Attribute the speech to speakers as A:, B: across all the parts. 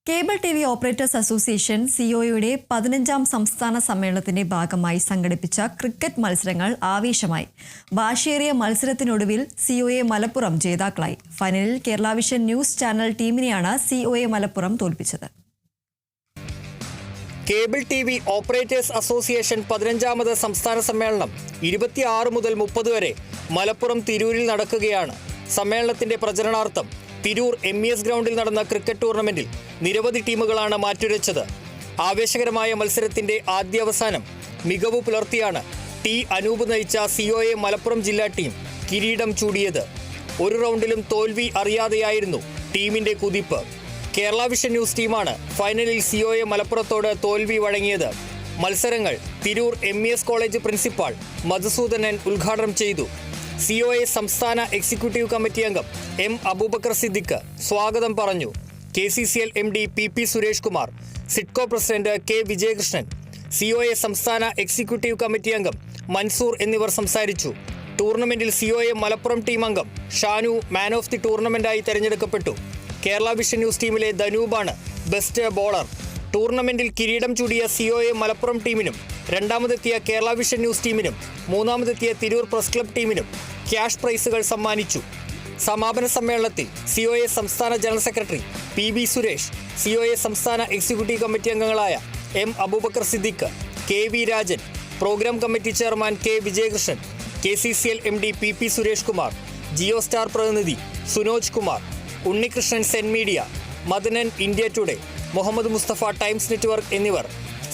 A: Cable TV. Operators association സിഒയുടെ 15ാം സംസ്ഥാന സമ്മേളനത്തിന്റെ ഭാഗമായി സംഘടിപ്പിച്ച ക്രിക്കറ്റ് മത്സരങ്ങൾ ആവേശമായി. വാശിയേറിയ മത്സരത്തിനൊടുവിൽ സിഒയെ മലപ്പുറം ജേതാക്കളായി. ഫൈനലിൽ കേരള വിഷൻ ന്യൂസ് ചാനൽ ടീമിനെയാണ് സിഒയെ മലപ്പുറം തോൽപ്പിച്ചത്.
B: Cable TV. ഓപ്പറേറ്റേഴ്സ് അസോസിയേഷൻ 15ാമത് സംസ്ഥാന സമ്മേളനം 26 മുതൽ 30 വരെ മലപ്പുറം തിരൂരിൽ നടക്കുകയാണ്. സമ്മേളനത്തിന്റെ പ്രചരണാർത്ഥം തിരൂർ MES ഗ്രൗണ്ടിൽ നടന്ന ക്രിക്കറ്റ് ടൂർണമെന്റിൽ നിരവധി ടീമുകളാണ് മാറ്റുരച്ചത്. ആവേശകരമായ മത്സരത്തിന്റെ ആദ്യാവസാനം മികവ് പുലർത്തിയാണ് അനൂപ് നയിച്ച സിഒയെ മലപ്പുറം ജില്ലാ ടീം കിരീടം ചൂടിയത്. ഒരു റൗണ്ടിലും തോൽവി അറിയാതെയായിരുന്നു ടീമിന്റെ കുതിപ്പ്. കേരള വിഷൻ ന്യൂസ് ടീമാണ് ഫൈനലിൽ സിഒയെ മലപ്പുറത്തോട് തോൽവി വഴങ്ങിയത്. മത്സരങ്ങൾ Tirur MES college principal Madhusoodanan ഉദ്ഘാടനം ചെയ്തു. സിഒയെ സംസ്ഥാന എക്സിക്യൂട്ടീവ് കമ്മിറ്റി അംഗം M. അബൂബക്കർ സിദ്ദിഖ് സ്വാഗതം പറഞ്ഞു. KCCL MD PP Suresh Kumar, SIDCO president K. Vijayakrishnan, COA സംസ്ഥാന എക്സിക്യൂട്ടീവ് കമ്മിറ്റി അംഗം മൻസൂർ എന്നിവർ സംസാരിച്ചു. ടൂർണമെന്റിൽ സിഒയെ മലപ്പുറം ടീം അംഗം ഷാനു മാൻ ഓഫ് ദി ടൂർണമെന്റായി തെരഞ്ഞെടുക്കപ്പെട്ടു. കേരള വിഷൻ ന്യൂസ് ടീമിലെ ധനൂപാണ് ബെസ്റ്റ് ബോളർ. ടൂർണമെന്റിൽ കിരീടം ചൂടിയ സിഒയെ മലപ്പുറം ടീമിനും രണ്ടാമതെത്തിയ കേരള വിഷൻ ന്യൂസ് ടീമിനും മൂന്നാമതെത്തിയ തിരൂർ പ്രസ് ക്ലബ് ടീമിനും ക്യാഷ് പ്രൈസുകൾ സമ്മാനിച്ചു. സമാപന സമ്മേളനത്തിൽ സിഒയെ സംസ്ഥാന general secretary PB Suresh, C O A സംസ്ഥാന എക്സിക്യൂട്ടീവ് കമ്മിറ്റി അംഗങ്ങളായ M. Aboobacker Siddique, KV Rajan, programme committee chairman K. Vijayakrishnan, KCCL MD PP Suresh Kumar, Jio star പ്രതിനിധി സുനോജ് കുമാർ, ഉണ്ണികൃഷ്ണൻ സെൻ media, Madanan India today, Muhammad Mustafa times network എന്നിവർ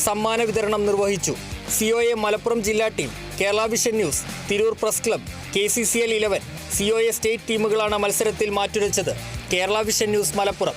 B: സമ്മാന വിതരണം നിർവഹിച്ചു. സിഒയെ മലപ്പുറം ജില്ലാ team, Kerala vision news, Tirur press club, KCCL 11, C O A state ടീമുകളാണ് മത്സരത്തിൽ മാറ്റുരച്ചത്. Kerala vision news Malappuram.